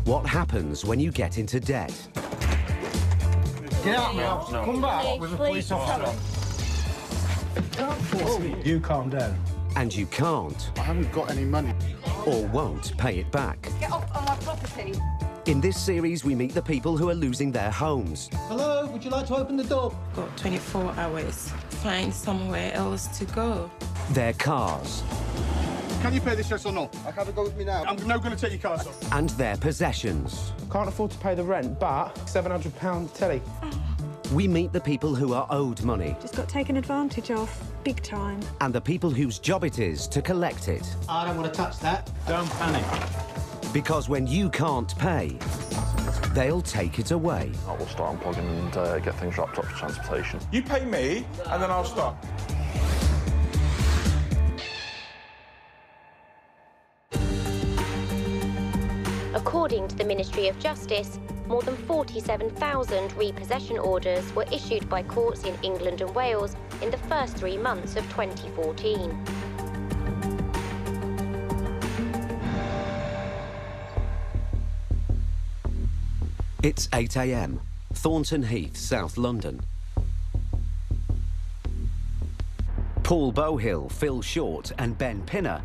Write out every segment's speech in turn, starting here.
What happens when you get into debt? Get out of my house. No. Come back with a police officer. Can't force me. You calm down. And you can't. I haven't got any money. Or won't pay it back. Get off on my property. In this series, we meet the people who are losing their homes. Hello, would you like to open the door? Got 24 hours. Find somewhere else to go. Their cars. Can you pay this yes or no? I can't go with me now. I'm now going to take your cars off. And their possessions. Can't afford to pay the rent, but £700 telly. We meet the people who are owed money. Just got taken advantage of, big time. And the people whose job it is to collect it. I don't want to touch that. Don't panic. Because when you can't pay, they'll take it away. I will start unplugging and get things wrapped up for transportation. You pay me, and then I'll start. According to the Ministry of Justice, more than 47,000 repossession orders were issued by courts in England and Wales in the first 3 months of 2014. It's 8 a.m, Thornton Heath, South London. Paul Bowhill, Phil Short and Ben Pinner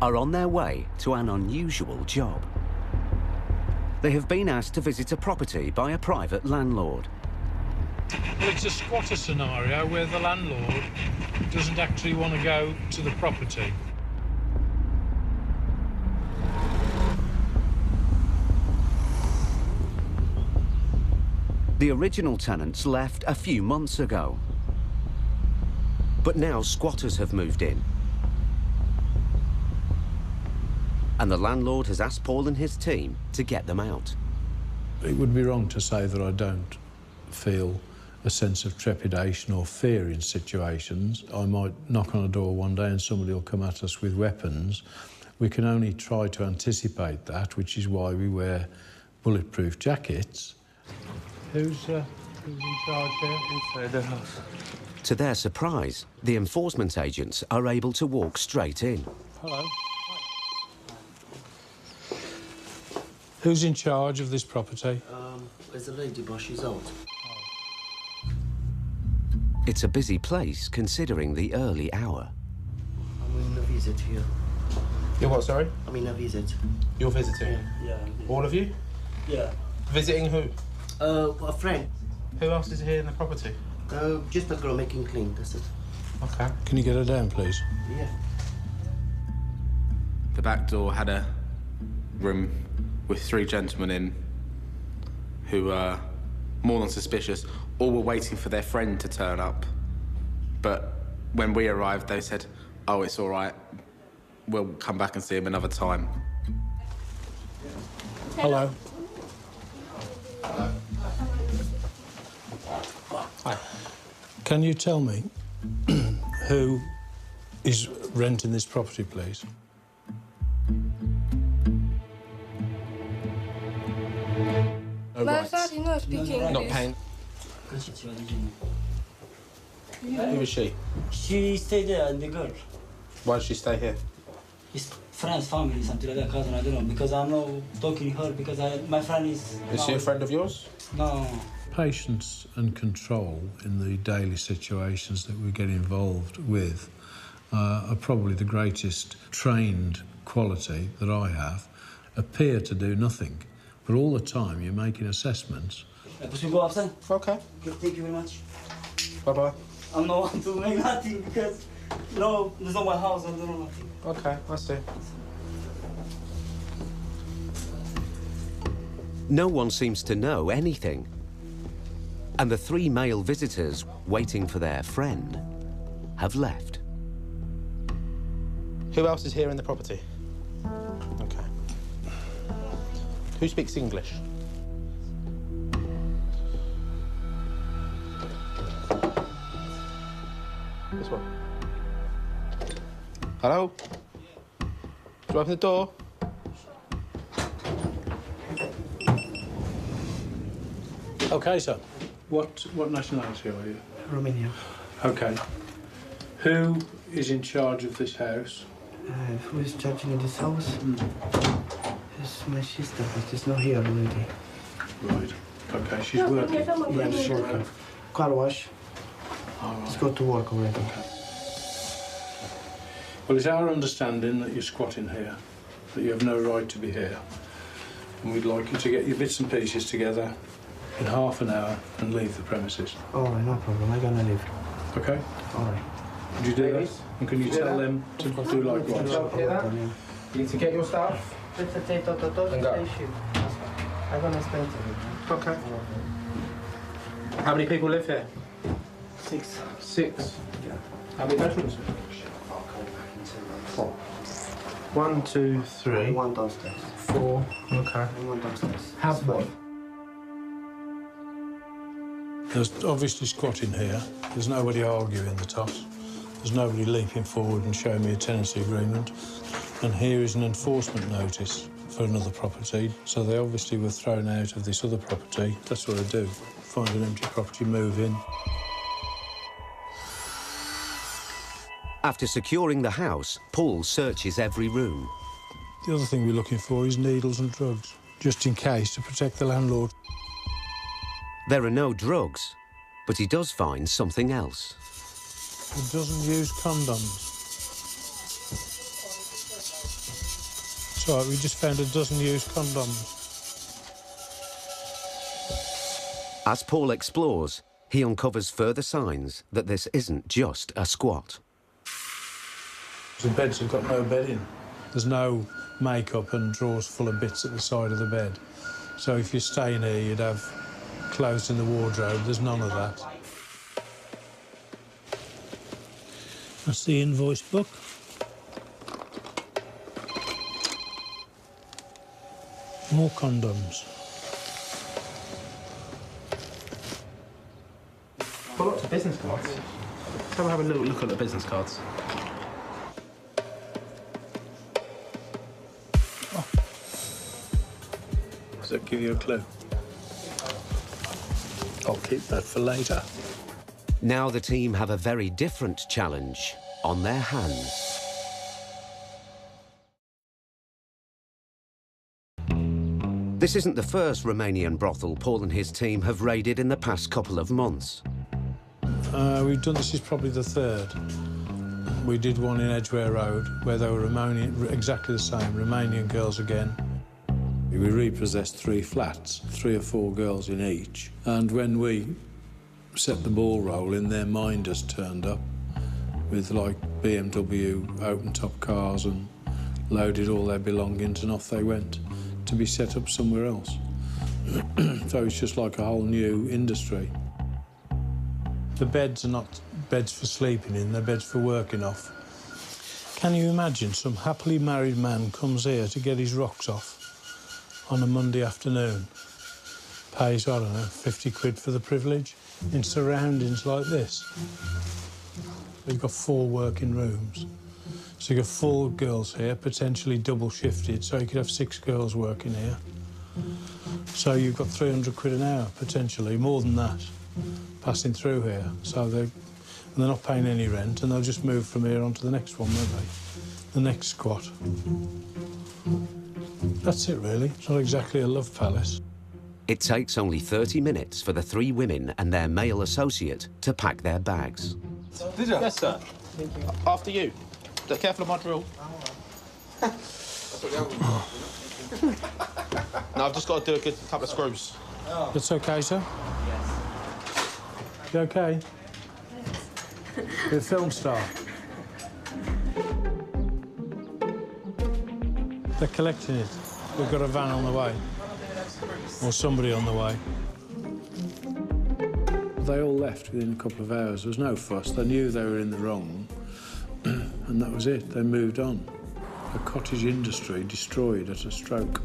are on their way to an unusual job. They have been asked to visit a property by a private landlord. Well, it's a squatter scenario where the landlord doesn't actually want to go to the property. The original tenants left a few months ago. But now squatters have moved in. And the landlord has asked Paul and his team to get them out. It would be wrong to say that I don't feel a sense of trepidation or fear in situations. I might knock on a door one day and somebody will come at us with weapons. We can only try to anticipate that, which is why we wear bulletproof jackets. Who's in charge here? Inside the house. To their surprise, the enforcement agents are able to walk straight in. Hello. Who's in charge of this property? There's a lady, but she's out. It's a busy place, considering the early hour. I'm in a visit here. You're what, sorry? I'm in a visit. You're visiting? Yeah. All of you? Yeah. Visiting who? A friend. Who else is here in the property? Just a girl making clean, that's it. OK. Can you get her down, please? Yeah. The back door had a room with 3 gentlemen in who were more than suspicious. All were waiting for their friend to turn up. But when we arrived, they said, oh, it's all right. We'll come back and see him another time. Hello. Hi. Can you tell me who is renting this property, please? No rights. not speaking Not paying. Who is she? She stayed there, and the girl. Why did she stay here? His friend's family, something like that, cousin, I don't know, because I'm not talking to her, because my friend is... Is she a friend of yours? No. Patience and control in the daily situations that we get involved with are probably the greatest trained quality that I have. Appear to do nothing, but all the time you're making assessments. Should we go outside? OK. Thank you very much. Bye-bye. I'm not want to make nothing because, no, there's not my house, I don't know nothing. OK, I see. No one seems to know anything. And the 3 male visitors waiting for their friend have left. Who else is here in the property? OK. Who speaks English? This one. Hello? Do you open the door? OK, sir. What nationality are you? Romania. OK. Who is in charge of this house? Who is charging in this house? It's my sister, but she's not here already. Right. Okay, she's working. Yeah, she's working. Car wash. Let's go to work already. Okay. Well, it's our understanding that you're squatting here, that you have no right to be here. And we'd like you to get your bits and pieces together in half an hour and leave the premises. All right, no problem. I'm gonna leave. Okay? All right. Would you do that? And can you tell them to do likewise? You need to get your stuff. I'm gonna stay. Okay. How many people live here? 6. 6. Yeah. How many bedrooms? 4. 1, 2, 3. One downstairs. 4. Okay. And one downstairs. How what? There's obviously squatting here. There's nobody arguing the toss. There's nobody leaping forward and showing me a tenancy agreement. And here is an enforcement notice for another property. So they obviously were thrown out of this other property. That's what I do. Find an empty property, move in. After securing the house, Paul searches every room. The other thing we're looking for is needles and drugs, just in case, to protect the landlord. There are no drugs, but he does find something else. He doesn't use condoms. Sorry, we just found a dozen used condoms. As Paul explores, he uncovers further signs that this isn't just a squat. The beds have got no bedding. There's no makeup and drawers full of bits at the side of the bed. So if you're staying here, you'd have clothes in the wardrobe. There's none of that. That's the invoice book. More condoms. Got lots of business cards. Let's have a little look at the business cards. Oh. Does that give you a clue? I'll keep that for later. Now the team have a very different challenge on their hands. This isn't the first Romanian brothel Paul and his team have raided in the past couple of months. We've done this is probably the third. We did one in Edgware Road where they were exactly the same, Romanian girls again. We repossessed 3 flats, 3 or 4 girls in each. And when we set the ball rolling, their minders turned up with like BMW open-top cars and loaded all their belongings and off they went to be set up somewhere else. So it's just like a whole new industry. The beds are not beds for sleeping in, they're beds for working off. Can you imagine some happily married man comes here to get his rocks off on a Monday afternoon, pays, I don't know, 50 quid for the privilege in surroundings like this? We've got 4 working rooms. So you've got 4 girls here, potentially double shifted, so you could have 6 girls working here. So you've got 300 quid an hour, potentially, more than that, passing through here. So they're not paying any rent, and they'll just move from here on to the next one, won't they? The next squat. That's it, really. It's not exactly a love palace. It takes only 30 minutes for the 3 women and their male associate to pack their bags. Did you? Yes, sir. Thank you. After you. Be careful of my drill. No, I've just got to do a good couple of screws. That's OK, sir? Yes. You OK? You're a film star. They're collecting it. We've got a van on the way. Or somebody on the way. They all left within a couple of hours. There was no fuss. They knew they were in the wrong. And that was it. They moved on. A cottage industry destroyed at a stroke.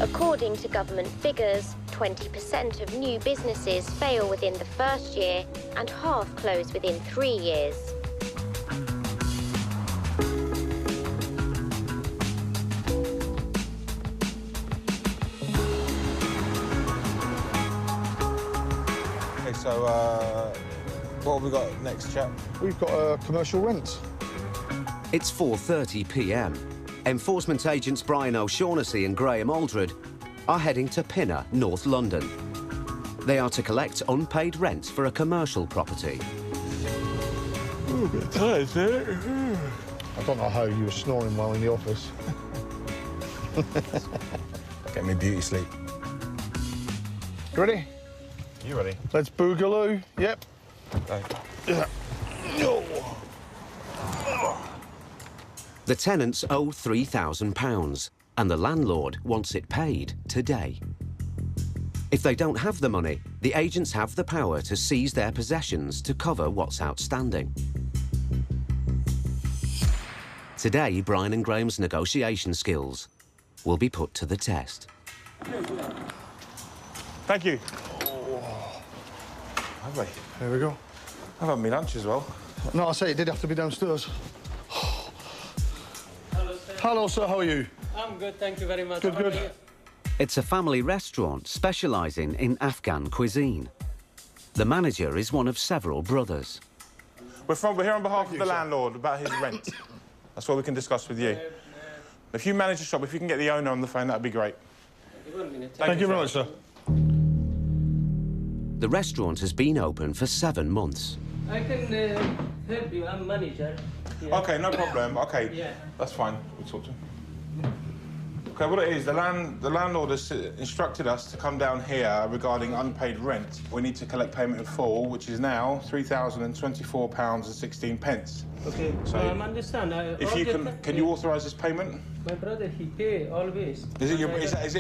According to government figures, 20% of new businesses fail within the first year and half close within 3 years. Okay, so What have we got next, chap? We've got commercial rent. It's 4:30 p.m. Enforcement agents Brian O'Shaughnessy and Graham Aldred are heading to Pinner, North London. They are to collect unpaid rent for a commercial property. Ooh, a bit tired, isn't it? I don't know how you were snoring while in the office. Get me beauty sleep. You ready? You ready? Let's boogaloo. Yep. Okay. Yeah. The tenants owe £3,000 and the landlord wants it paid today. If they don't have the money, the agents have the power to seize their possessions to cover what's outstanding. Today, Brian and Graham's negotiation skills will be put to the test. Thank you. Have we? There we go. I've had my lunch as well. No, I say it did have to be downstairs. Hello, sir. Hello, sir. How are you? I'm good, thank you very much. Good, good. It's a family restaurant specialising in Afghan cuisine. The manager is one of several brothers. We're here on behalf of the landlord about his rent. That's what we can discuss with you. If you manage the shop, if you can get the owner on the phone, that'd be great. 1 minute. Thank you very much, sir. The restaurant has been open for 7 months. I can help you, I'm manager. Yeah. OK, no problem. OK, yeah. That's fine. We'll talk to him. OK, what it is, the landlord has instructed us to come down here regarding unpaid rent. We need to collect payment in full, which is now £3,024.16. OK, so I understand. If you can you authorise this payment? My brother, he pay always. Is it your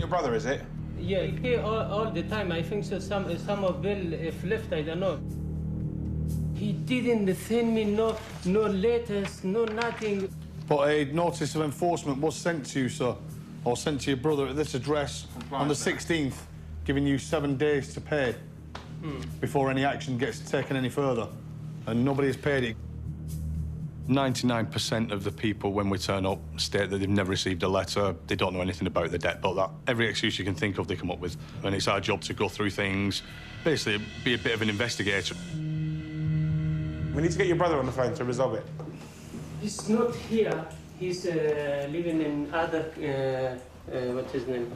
brother, is it? Yeah, he pay all the time. I think so. Some of bill if left, I don't know. He didn't send me no letters, no nothing. But a notice of enforcement was sent to you, sir, or sent to your brother at this address on the 16th, giving you 7 days to pay before any action gets taken any further. And nobody has paid it. 99% of the people, when we turn up, state that they've never received a letter, they don't know anything about the debt, but that every excuse you can think of, they come up with. And it's our job to go through things, basically be a bit of an investigator. We need to get your brother on the phone to resolve it. He's not here. He's living in other, what's his name?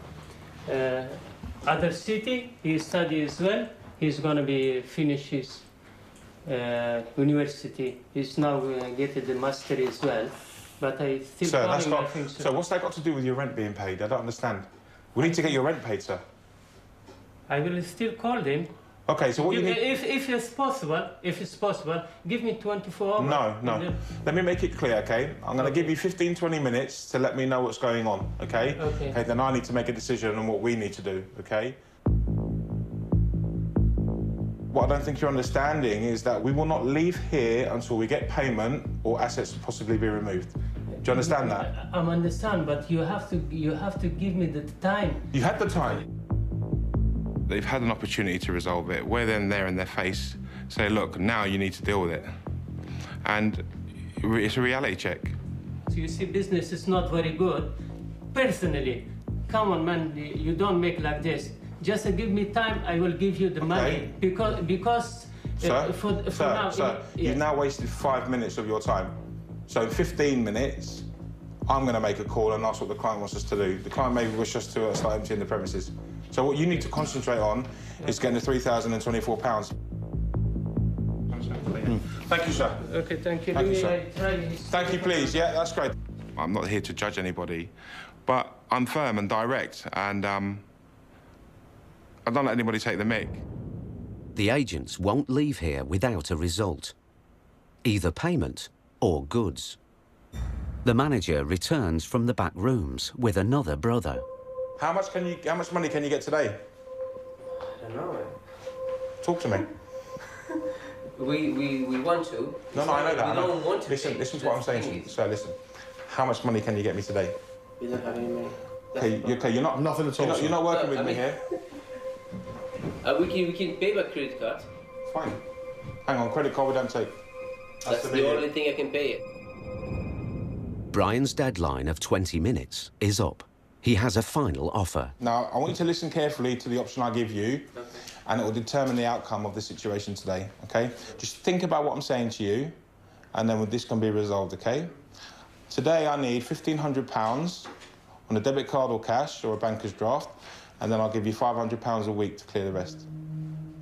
Other city. He studies as well. He's gonna be finish his university. He's now getting the master as well. But I still So what's that got to do with your rent being paid? I don't understand. We need to get your rent paid, sir. I will still call them. OK, so what you need... If it's possible, give me 24 hours. No. Let me make it clear, OK? I'm going to give you 15, 20 minutes to let me know what's going on, OK? OK, then I need to make a decision on what we need to do, OK? What I don't think you're understanding is that we will not leave here until we get payment or assets will possibly be removed. Do you understand that? I understand, but you have to give me the time. You had the time. They've had an opportunity to resolve it. We're then there in their face, say, look, now you need to deal with it. And it's a reality check. So you see, business is not very good. Personally, come on, man, you don't make like this. Just give me time, I will give you the money. Because Sir, now... you've now wasted 5 minutes of your time. So in 15 minutes, I'm going to make a call and ask what the client wants us to do. The client may wish us to start emptying the premises. So what you need to concentrate on is getting the £3,024. Thank you, sir. OK, thank you. Thank you, sir. Try Thank you, please. Yeah, that's great. I'm not here to judge anybody, but I'm firm and direct, and I don't let anybody take the mick. The agents won't leave here without a result. Either payment or goods. The manager returns from the back rooms with another brother. How much money can you get today? I don't know. Talk to me. We want to. No, I know that. We don't want to. Listen to what I'm saying to you. Sir, listen. How much money can you get me today? We don't have any money. Okay, you're not... Nothing at all, You're not working with me here. We can pay by credit card. Fine. Hang on, credit card we don't take. That's the only thing I can pay it. Brian's deadline of 20 minutes is up. He has a final offer. Now, I want you to listen carefully to the option I give you. and it will determine the outcome of the situation today, OK? Just think about what I'm saying to you, and then this can be resolved, OK? Today, I need £1,500 on a debit card or cash or a banker's draft, and then I'll give you £500 a week to clear the rest.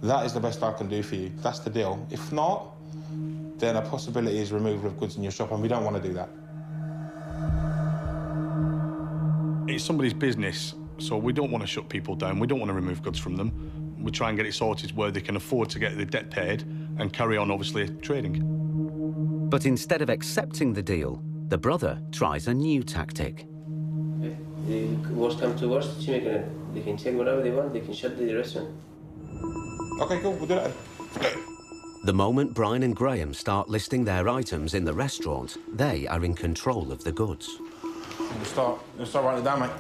That is the best I can do for you. That's the deal. If not, then a possibility is removal of goods in your shop, and we don't want to do that. It's somebody's business, so we don't want to shut people down. We don't want to remove goods from them. We try and get it sorted where they can afford to get the debt paid and carry on, obviously, trading. But instead of accepting the deal, the brother tries a new tactic. If worst comes to worst, they can take whatever they want, they can shut the restaurant. OK, cool, we'll do that. The moment Brian and Graham start listing their items in the restaurant, they are in control of the goods. We'll start writing it down, mate.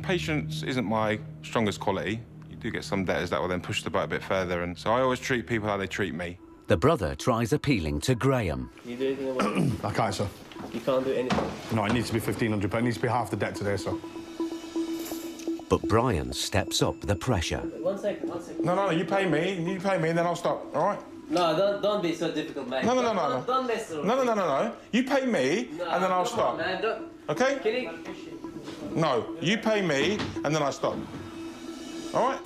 Patience isn't my strongest quality. You do get some debtors that will then push the boat a bit further, and so I always treat people how they treat me. The brother tries appealing to Graham. Can you do anything about it? I can't, sir. You can't do anything? No, it needs to be £1,500. It needs to be half the debt today, sir. But Brian steps up the pressure. 1 second, 1 second. No, you pay me, and then I'll stop, all right? No, don't be so difficult, mate. No. Don't mess around. No. You pay me, and then I'll stop. Man, don't. OK? Can you... No, you pay me, and then I stop. All right?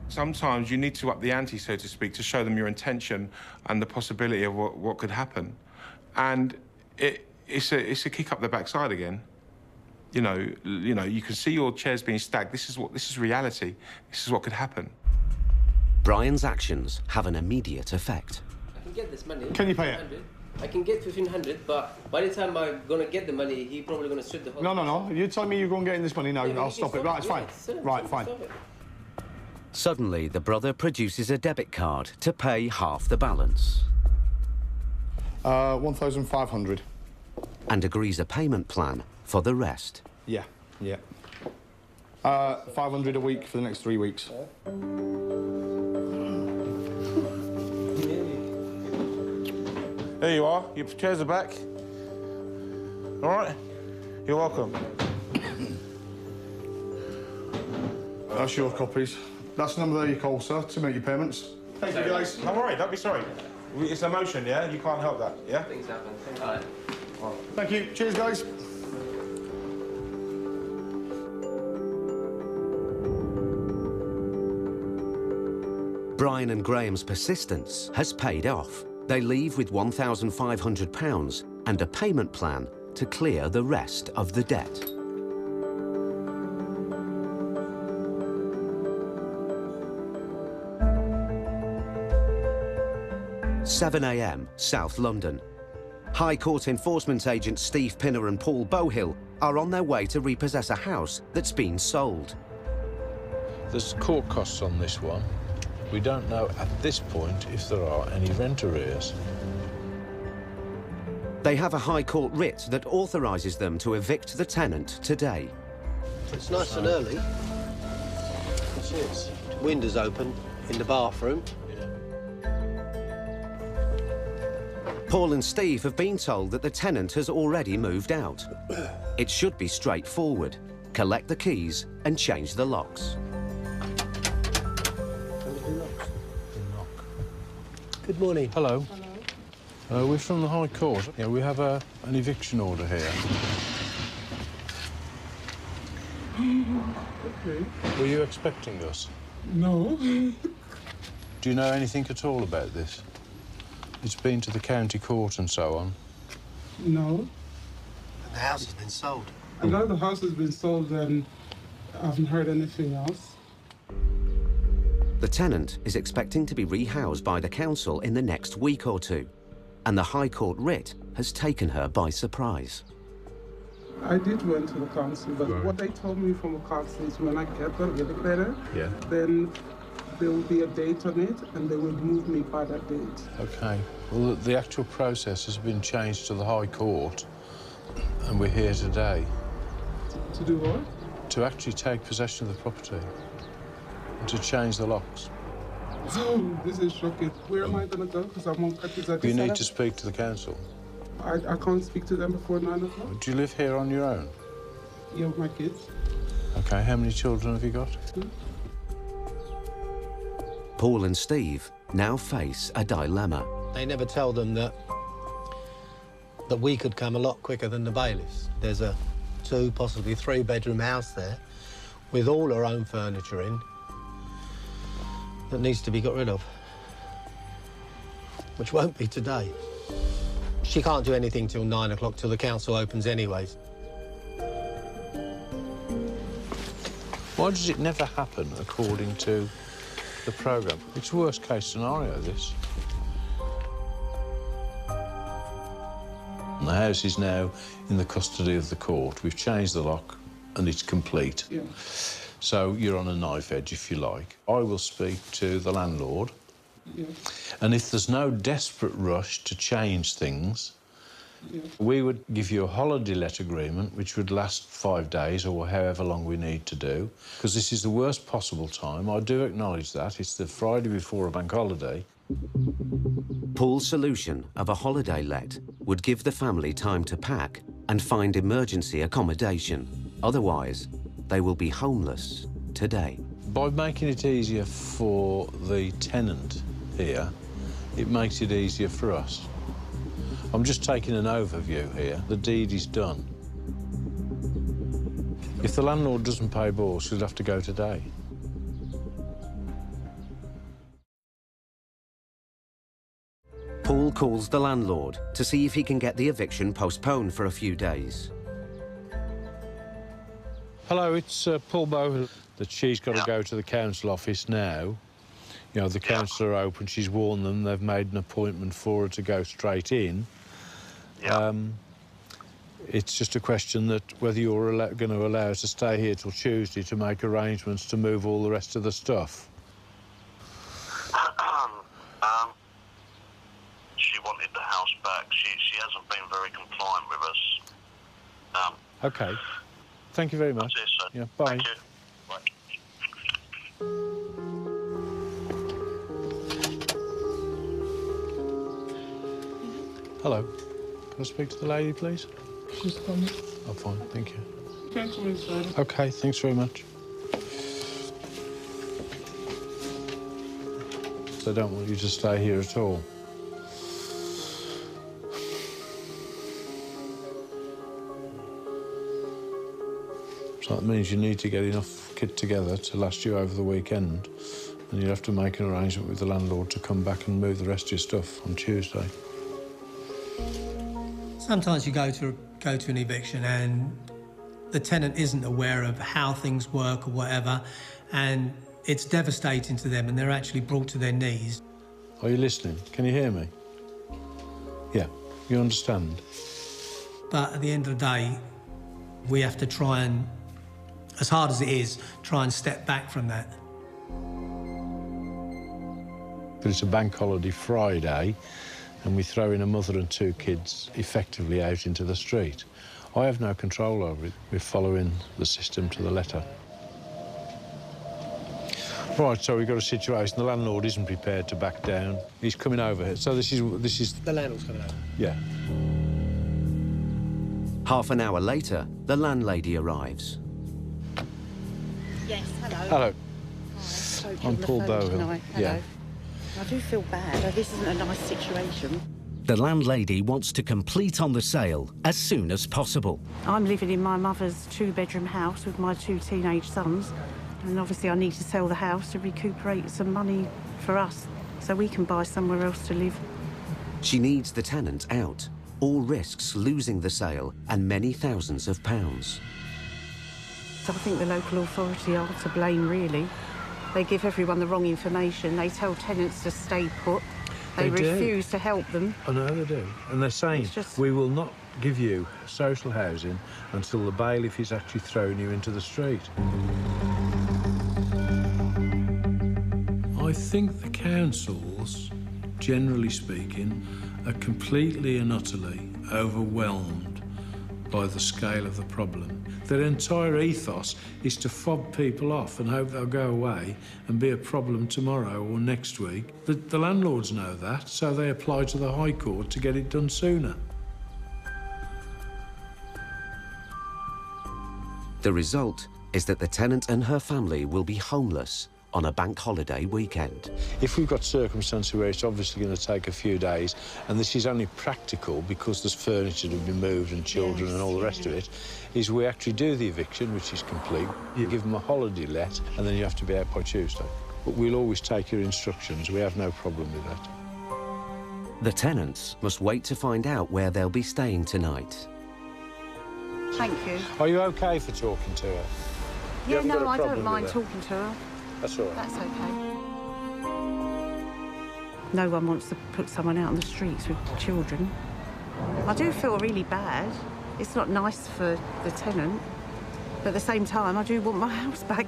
Sometimes you need to up the ante, so to speak, to show them your intention and the possibility of what could happen. And it's a kick up the backside again. You know, you can see your chairs being stacked. This is reality. This is what could happen. Brian's actions have an immediate effect. I can get this money. Can you pay it? I can get 1,500, but by the time I'm gonna get the money, he's probably gonna strip the whole... No. You tell me you're going to get in this money now, Yeah, I'll stop it. Right, it's fine. Right, fine. Suddenly, the brother produces a debit card to pay half the balance. 1,500. And agrees a payment plan for the rest. Yeah. 500 a week for the next 3 weeks. There you are. Your chairs are back. All right? You're welcome. That's your copies. That's the number there you call, sir, to make your payments. Thank you, guys. Don't worry, don't be sorry. It's emotion, yeah? You can't help that, yeah? Things happen. All right. Thank you. Cheers, guys. Brian and Graham's persistence has paid off. They leave with £1,500 and a payment plan to clear the rest of the debt. 7 a.m, South London. High Court enforcement agents Steve Pinner and Paul Bowhill are on their way to repossess a house that's been sold. There's court costs on this one. We don't know at this point if there are any rent arrears. They have a High Court writ that authorises them to evict the tenant today. It's nice and early. You see, it's windows open in the bathroom. Paul and Steve have been told that the tenant has already moved out. It should be straightforward. Collect the keys and change the locks. Good morning. Hello. We're from the High Court. Yeah, we have an eviction order here. Okay. Were you expecting us? No. Do you know anything at all about this? It's been to the county court and so on. No. The house has been sold. I know the house has been sold and I haven't heard anything else. The tenant is expecting to be rehoused by the council in the next week or two, and the High Court writ has taken her by surprise. I did went to the council, but what they told me from the council is when I get the letter, then there will be a date on it and they will move me by that date. OK. Well, the actual process has been changed to the High Court, and we're here today. To do what? To actually take possession of the property. And to change the locks. Oh, this is shocking. Where am I going to go? Because I'm on copies at You need to speak to the council. I can't speak to them before 9 o'clock. Do you live here on your own? Yeah, with my kids. OK, how many children have you got? 2. Paul and Steve now face a dilemma. They never tell them that we could come a lot quicker than the bailiffs. There's a 2, possibly 3-bedroom house there with all her own furniture in that needs to be got rid of, which won't be today. She can't do anything till 9 o'clock, till the council opens anyways. Why does it never happen according to the programme? It's worst case scenario, this. And the house is now in the custody of the court. We've changed the lock and it's complete. Yeah. So you're on a knife edge, if you like. I will speak to the landlord. Yeah. And if there's no desperate rush to change things, Yeah. we would give you a holiday let agreement, which would last 5 days or however long we need to do, because this is the worst possible time. I do acknowledge that. It's the Friday before a bank holiday. Paul's solution of a holiday let would give the family time to pack and find emergency accommodation. Otherwise, they will be homeless today. By making it easier for the tenant here, it makes it easier for us. I'm just taking an overview here. The deed is done. If the landlord doesn't pay bills, he'll have to go today. Paul calls the landlord to see if he can get the eviction postponed for a few days. Hello, it's Paul Bow. That she's got to go to the council office now. You know, the council are open. She's warned them. They've made an appointment for her to go straight in. It's just a question that whether you're going to allow her to stay here till Tuesday to make arrangements to move all the rest of the stuff. She wanted the house back. She hasn't been very compliant with us. OK. Thank you very much. That's it, sir. Yeah, bye. Thank you. Bye. Hello. Can I speak to the lady, please? She's coming. Oh, fine. Thank you. Can't come inside. OK, thanks very much. So I don't want you to stay here at all. So that means you need to get enough kit together to last you over the weekend, and you'll have to make an arrangement with the landlord to come back and move the rest of your stuff on Tuesday. Sometimes you go to an eviction and the tenant isn't aware of how things work or whatever, and it's devastating to them and they're actually brought to their knees. Are you listening? Can you hear me? Yeah, you understand? But at the end of the day, we have to try and, as hard as it is, try and step back from that. But it's a bank holiday Friday, and we throw in a mother and 2 kids effectively out into the street. I have no control over it. We're following the system to the letter. Right, so we've got a situation. The landlord isn't prepared to back down. He's coming over here. So this is... The landlord's coming over? Yeah. Half an hour later, the landlady arrives. Yes, hello. Hello. Hi, I'm Paul Bow. Yeah. I do feel bad. This isn't a nice situation. The landlady wants to complete on the sale as soon as possible. I'm living in my mother's 2-bedroom house with my 2 teenage sons, and obviously I need to sell the house to recuperate some money for us so we can buy somewhere else to live. She needs the tenant out. All risks losing the sale and many thousands of pounds. So I think the local authority are to blame, really. They give everyone the wrong information. They tell tenants to stay put. They refuse to help them. I know they do. And they're saying, we will not give you social housing until the bailiff is actually throwing you into the street. I think the councils, generally speaking, are completely and utterly overwhelmed by the scale of the problem. Their entire ethos is to fob people off and hope they'll go away and be a problem tomorrow or next week. The landlords know that, so they apply to the High Court to get it done sooner. The result is that the tenant and her family will be homeless on a bank holiday weekend. If we've got circumstances where it's obviously going to take a few days, and this is only practical because there's furniture to be moved and children and all the rest of it, is we actually do the eviction, which is complete, you give them a holiday let, and then you have to be out by Tuesday. But we'll always take your instructions. We have no problem with that. The tenants must wait to find out where they'll be staying tonight. Thank you. Are you OK for talking to her? Yeah, no, I don't mind talking to her. That's all right. That's OK. No one wants to put someone out on the streets with children. I do feel really bad. It's not nice for the tenant, but at the same time, I do want my house back.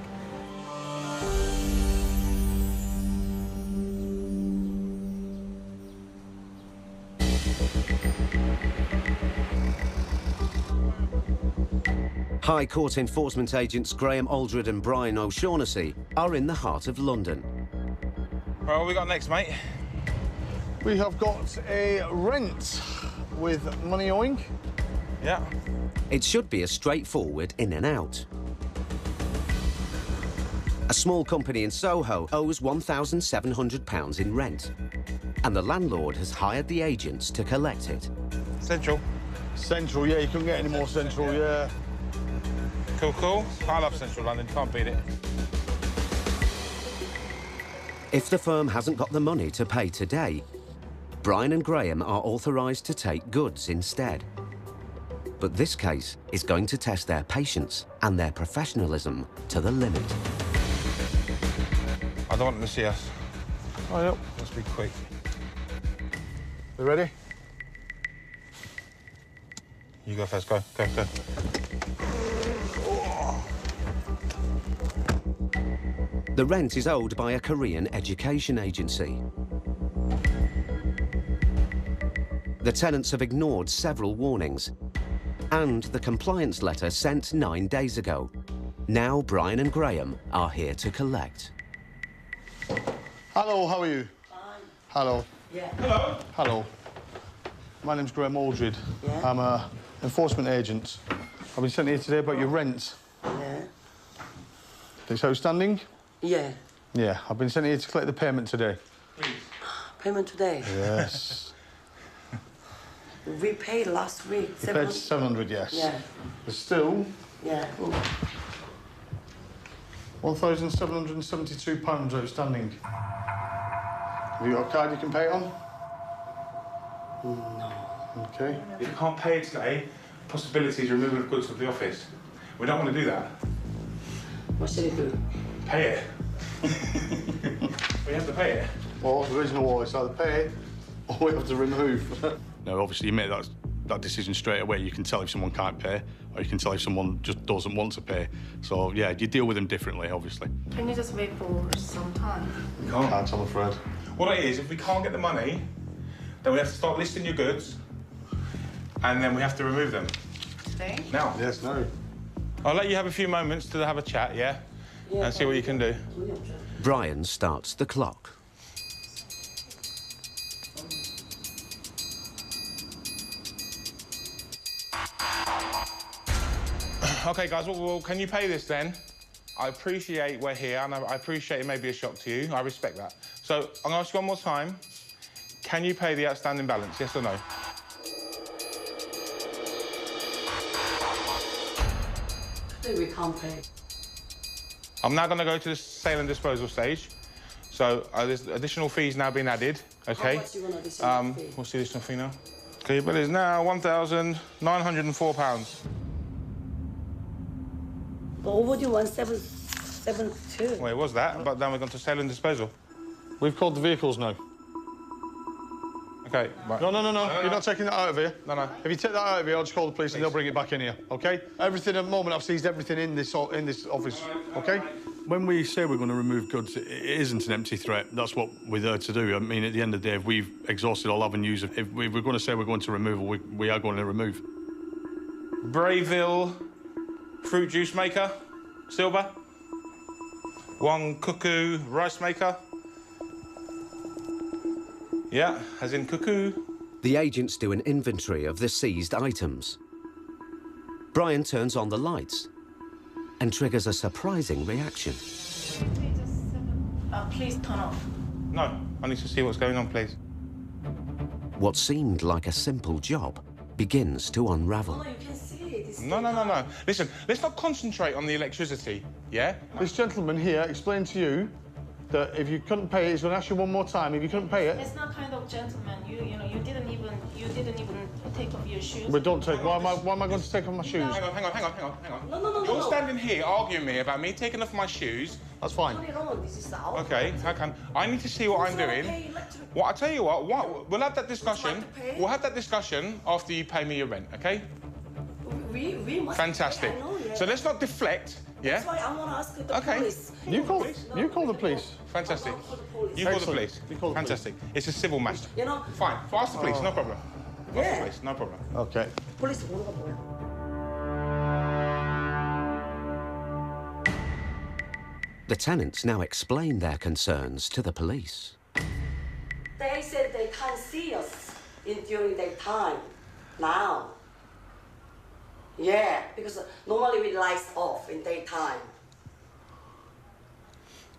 High Court enforcement agents Graham Aldred and Brian O'Shaughnessy are in the heart of London. Right, what we got next, mate? We have got a rent with money owing. Yeah. It should be a straightforward in and out. A small company in Soho owes £1,700 in rent, and the landlord has hired the agents to collect it. Central. Central, yeah, you couldn't get any more central, yeah. Cool, cool. I love Central London, can't beat it. If the firm hasn't got the money to pay today, Brian and Graham are authorised to take goods instead. But this case is going to test their patience and their professionalism to the limit. I don't want them to see us. Oh, yep. Let's be quick. You ready? You go first, go, go, go. The rent is owed by a Korean education agency. The tenants have ignored several warnings, and the compliance letter sent 9 days ago. Now Brian and Graham are here to collect. Hello, how are you? Fine. Hello. Yeah. Hello. Hello. My name's Graham Aldred. Yeah. I'm a enforcement agent. I've been sent here today about your rent. Yeah. It's outstanding? Yeah. Yeah, I've been sent here to collect the payment today. Please. Payment today? Yes. We paid last week. You paid 700, yes. Yeah. There's still Yeah. £1,772 outstanding. Have you got a card you can pay it on? No. OK. If you can't pay it today, possibility is removal of goods from the office. We don't want to do that. What should I do? Pay it. We have to pay it. Well, there is no way. It's either pay it or we have to remove. No, obviously you make that decision straight away. You can tell if someone can't pay, or you can tell if someone just doesn't want to pay. So, yeah, you deal with them differently, obviously. Can you just wait for some time? We can't. Can't, I'm afraid. What it is, if we can't get the money, then we have to start listing your goods, and then we have to remove them. Today? Now. Yes, no. I'll let you have a few moments to have a chat, yeah? And see what you can do. Brian starts the clock. OK, guys, well, can you pay this then? I appreciate we're here, and I appreciate it may be a shock to you. I respect that. So I'm going to ask you one more time. Can you pay the outstanding balance, yes or no? Today we can't pay. I'm now going to go to the sale and disposal stage. So there's additional fees now being added, OK? How much you want additional fee? What's the additional fee now? OK, your bill is now £1,904. But overdue 1772. Well, it was that, but then we're going to sale and disposal. We've called the vehicles now. OK, right. No. You're not taking that out of here. No. If you take that out of here, I'll just call the police and they'll bring it back in here, OK? Everything at the moment, I've seized everything in this office, OK? When we say we're going to remove goods, it isn't an empty threat. That's what we're there to do. I mean, at the end of the day, if we've exhausted all avenues, if we're going to say we're going to remove, we are going to remove. Brayville fruit juice maker, silver. One cuckoo rice maker. Yeah, as in cuckoo. The agents do an inventory of the seized items. Brian turns on the lights and triggers a surprising reaction. please turn off. No, I need to see what's going on, please. What seemed like a simple job begins to unravel. You can see it. No. Listen, let's not concentrate on the electricity, yeah? This gentleman here explained to you that if you couldn't pay it, he's going to ask you one more time. If you couldn't pay it... It's not kind of gentleman. You know, you didn't even take off your shoes. But don't take... Why am I going to take off my shoes? Hang on. No. You're standing here arguing with me about me taking off my shoes. That's fine. This is our Okay, I need to see what I'm doing. Well, I tell you what, we'll have that discussion. We'll have that discussion after you pay me your rent, okay? We must Fantastic. pay, I know, yeah. So let's not deflect, yeah? That's why I want to ask the police. You call the police. Fantastic. You call the police. Fantastic. It's a civil matter. You know. Fine. Ask the police. No problem. Ask the police. No problem. Okay. Police. The tenants now explain their concerns to the police. They said they can't see us during daytime. Now. Yeah, because normally we lights off in daytime.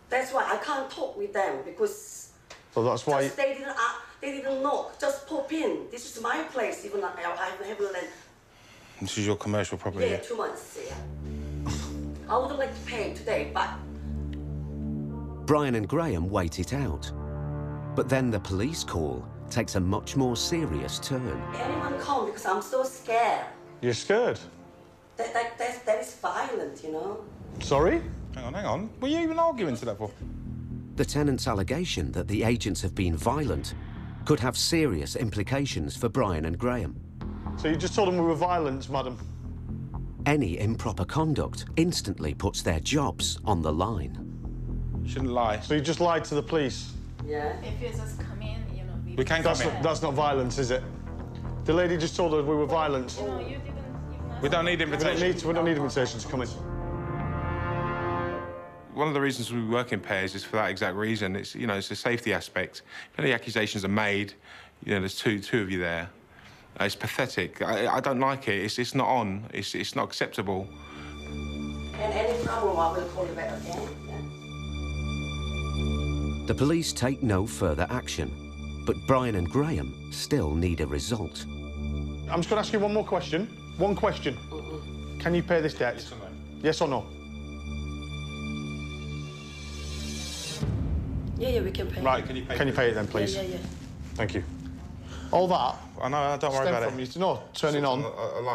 That's why I can't talk with them because. So that's why. They didn't know. Just pop in. This is my place. Even I haven't. This is your commercial property. Yeah, 2 months. Yeah. I would like to pay today, but. Brian and Graham wait it out. But then the police call takes a much more serious turn. Anyone come because I'm so scared. You're scared? That is violent, you know. Sorry? Hang on. Were you even arguing to that for? The tenant's allegation that the agents have been violent could have serious implications for Brian and Graham. So you just told them we were violent, madam? Any improper conduct instantly puts their jobs on the line. Shouldn't lie. So you just lied to the police? Yeah. If you just come in, you know. We can't come in. That's not violence, is it? The lady just told us we were violent. You know, you didn't even. We don't need invitations. We don't need invitations to come in. One of the reasons we work in pairs is for that exact reason. It's, you know, it's a safety aspect. If any accusations are made, you know, there's two of you there. It's pathetic. I don't like it. It's not on. It's not acceptable. And any problem, I will call you back again. The police take no further action, but Brian and Graham still need a result. I'm just going to ask you one more question. One question. Can you pay this debt? Yes or no? Yes or no? Yeah, we can pay. Right, can you pay it then, please? Yeah. Thank you. All that... I know, don't worry about it. No, turning on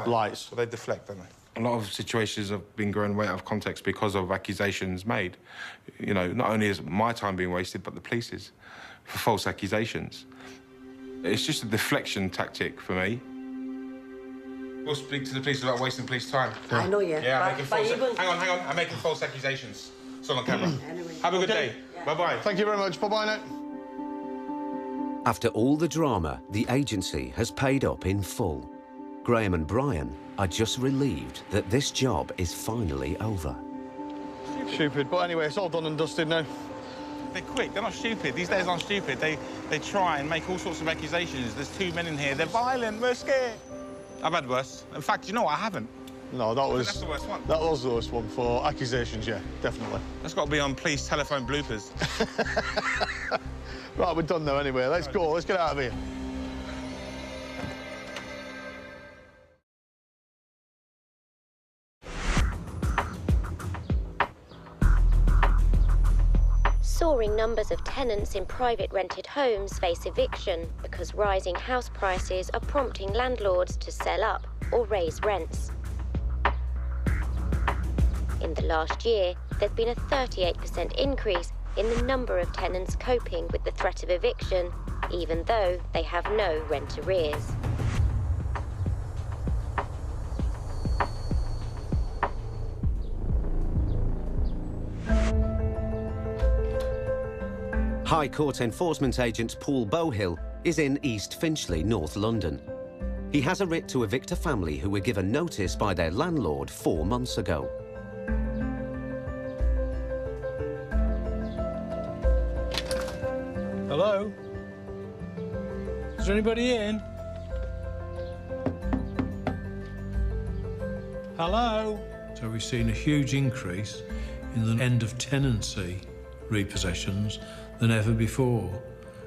lights. Well, they deflect, don't they? A lot of situations have been grown way out of context because of accusations made. You know, not only is my time being wasted, but the police's for false accusations. It's just a deflection tactic for me. We'll speak to the police about wasting police time. I know, yeah. Yeah, hang on. I'm making false accusations. It's all on camera. Anyway. Have a good day. Yeah. Bye-bye. Thank you very much. Bye-bye now. After all the drama, the agency has paid up in full. Graham and Brian are just relieved that this job is finally over. Stupid, but anyway, it's all done and dusted now. They're quick, they're not stupid. These days aren't stupid. They try and make all sorts of accusations. There's two men in here, they're violent, we're scared. I've had worse. In fact, you know what, I haven't. No, That's the worst one. That was the worst one for accusations, yeah, definitely. That's got to be on police telephone bloopers. Right, we're done now anyway. Let's go, let's get out of here. Soaring numbers of tenants in private rented homes face eviction because rising house prices are prompting landlords to sell up or raise rents. In the last year, there's been a 38% increase in the number of tenants coping with the threat of eviction, even though they have no rent arrears. High Court enforcement agent Paul Bowhill is in East Finchley, North London. He has a writ to evict a family who were given notice by their landlord 4 months ago. Hello? Is there anybody in? Hello? So we've seen a huge increase in the end of tenancy repossessions than ever before.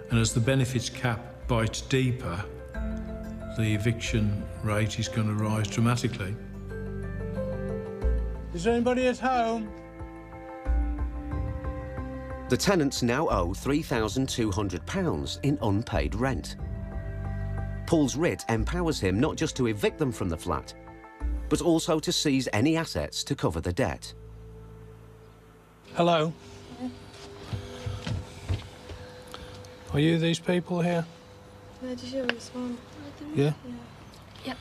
And as the benefits cap bites deeper, the eviction rate is going to rise dramatically. Is there anybody at home? The tenants now owe £3,200 in unpaid rent. Paul's writ empowers him not just to evict them from the flat, but also to seize any assets to cover the debt. Hello. Are you these people here? Yeah? Yeah.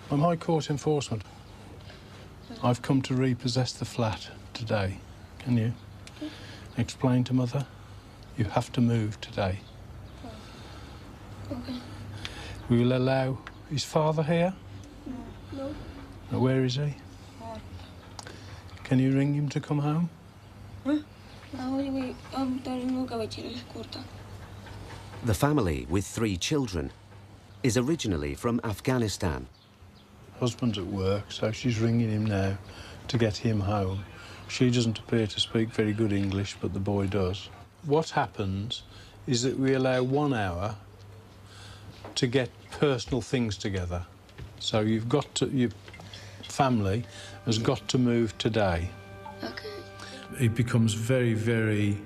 I'm High Court enforcement. I've come to repossess the flat today. Can you explain to Mother? You have to move today. Okay. We will allow his father here? No. Now, where is he? Can you ring him to come home? The family, with 3 children, is originally from Afghanistan. Husband's at work, so she's ringing him now to get him home. She doesn't appear to speak very good English, but the boy does. What happens is that we allow 1 hour to get personal things together. So you've got to, your family has got to move today. Okay. It becomes very, very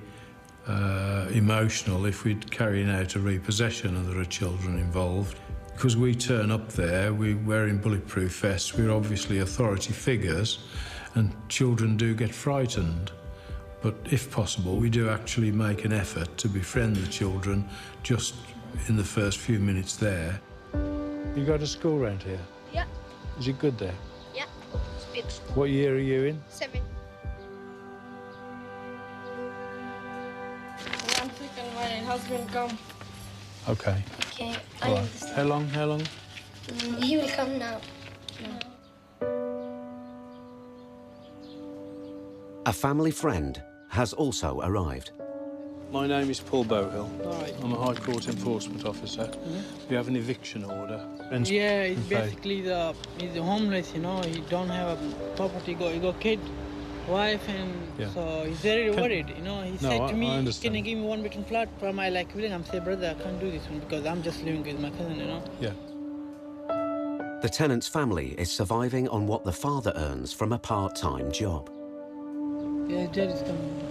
emotional if we're carrying out a repossession and there are children involved. Because we turn up there, we're wearing bulletproof vests, we're obviously authority figures, and children do get frightened. But if possible, we do actually make an effort to befriend the children just in the first few minutes there. You go to school around here? Yeah. Is it good there? Yeah. Speaks. What year are you in? 7. 1 second, my husband come. Okay. Okay, All right. How long? How long? He will come now. A family friend has also arrived. My name is Paul Bohill. Right. I'm a High Court enforcement officer. We have an eviction order. Yeah, it's basically he's homeless, you know. He don't have a property. He got kid, wife, and so he's very worried, you know. He said to me, "Can you give me 1-bedroom flat for my living?" I'm saying, "Brother, I can't do this one because I'm just living with my cousin, you know." Yeah. The tenant's family is surviving on what the father earns from a part-time job. Yeah, his dad is coming.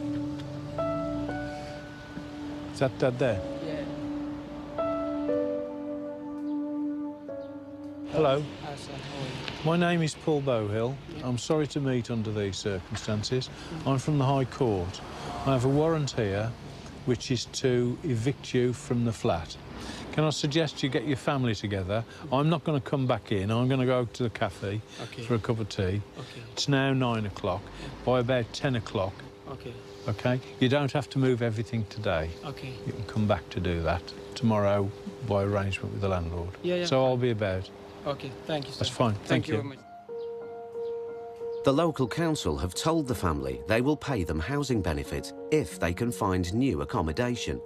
Is that Dad there? Yeah. Hello. Hi, sir. How are you? My name is Paul Bohill. I'm sorry to meet under these circumstances. I'm from the High Court. I have a warrant here which is to evict you from the flat. Can I suggest you get your family together? I'm not going to come back in. I'm going to go to the cafe for a cup of tea. Okay. It's now 9 o'clock. By about 10 o'clock. Okay. OK? You don't have to move everything today. Okay. You can come back to do that tomorrow by arrangement with the landlord. Yeah, yeah. So I'll be about. Okay, thank you, sir. That's fine. Thank you. Very much. The local council have told the family they will pay them housing benefit if they can find new accommodation.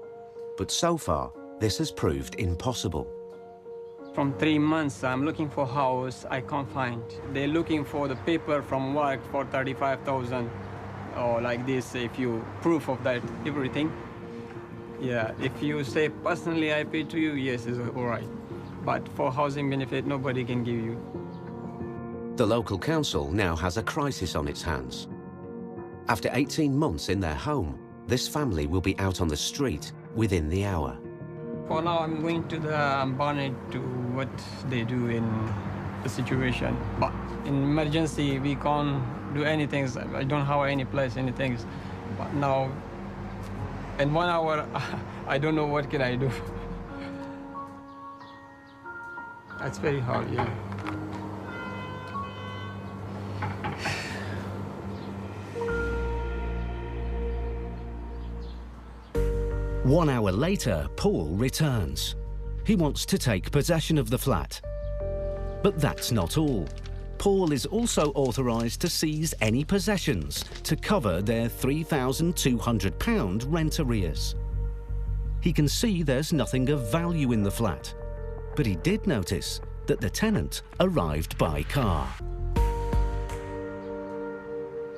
But so far, this has proved impossible. From 3 months, I'm looking for house, I can't find. They're looking for the paper from work for 35,000 or like this, if you proof of that, everything. Yeah, if you say personally I pay to you, yes, it's all right. But for housing benefit, nobody can give you. The local council now has a crisis on its hands. After 18 months in their home, this family will be out on the street within the hour. For now, I'm going to the bonnet to what they do in the situation. But in emergency, we can't do anything. I don't have any place, anything. But now, in 1 hour, I don't know what can I do. That's very hard, yeah. One hour later, Paul returns. He wants to take possession of the flat. But that's not all. Paul is also authorised to seize any possessions to cover their £3,200 rent arrears. He can see there's nothing of value in the flat, but he did notice that the tenant arrived by car.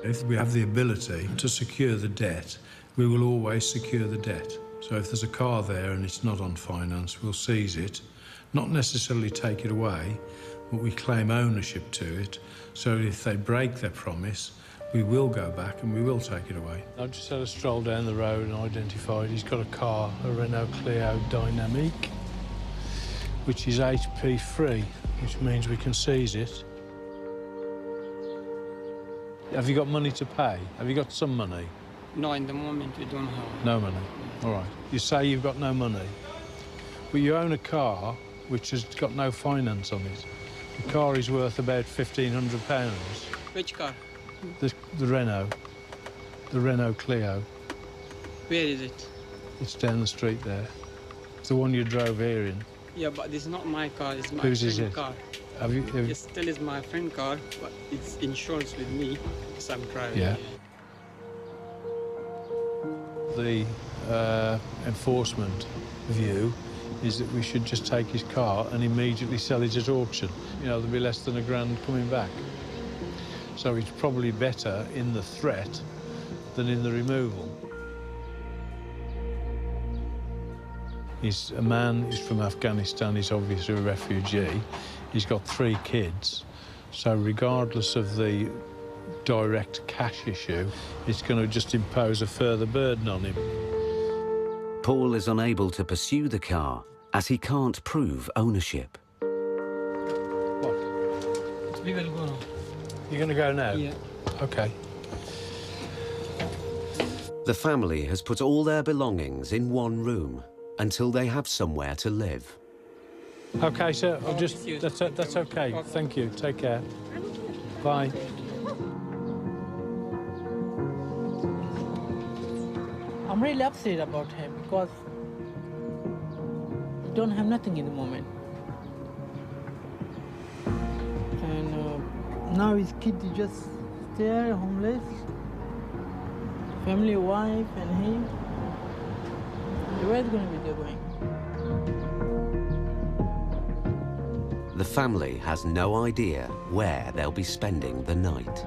If we have the ability to secure the debt, we will always secure the debt. So if there's a car there and it's not on finance, we'll seize it, not necessarily take it away, but we claim ownership to it. So if they break their promise, we will go back and we will take it away. I just had a stroll down the road and identified he's got a car, a Renault Clio Dynamic, which is HP free, which means we can seize it. Have you got money to pay? Have you got some money? No, in the moment we don't have. No money. All right. You say you've got no money, but you own a car which has got no finance on it. The car is worth about £1,500. Which car? The Renault. The Renault Clio. Where is it? It's down the street there. It's the one you drove here in. Yeah, but this is not my car, it's my Whose is friend's it? car. Have you... It still is my friend's car, but it's insurance with me, because I'm driving. Yeah. The enforcement view is that we should just take his car and immediately sell it at auction. You know, there'll be less than £1,000 coming back. So it's probably better in the threat than in the removal. He's a man, he's from Afghanistan, he's obviously a refugee. He's got 3 kids. So regardless of the direct cash issue, it's going to just impose a further burden on him. Paul is unable to pursue the car as he can't prove ownership. What? We will go now. You're going to go now? Yeah. OK. The family has put all their belongings in one room until they have somewhere to live. OK, sir, I'll just... That's OK. Thank you. Take care. Bye. I'm really upset about him because he don't have nothing in the moment. And now his kid is just there, homeless. Family, wife, and him. Where's going to be they going? The family has no idea where they'll be spending the night.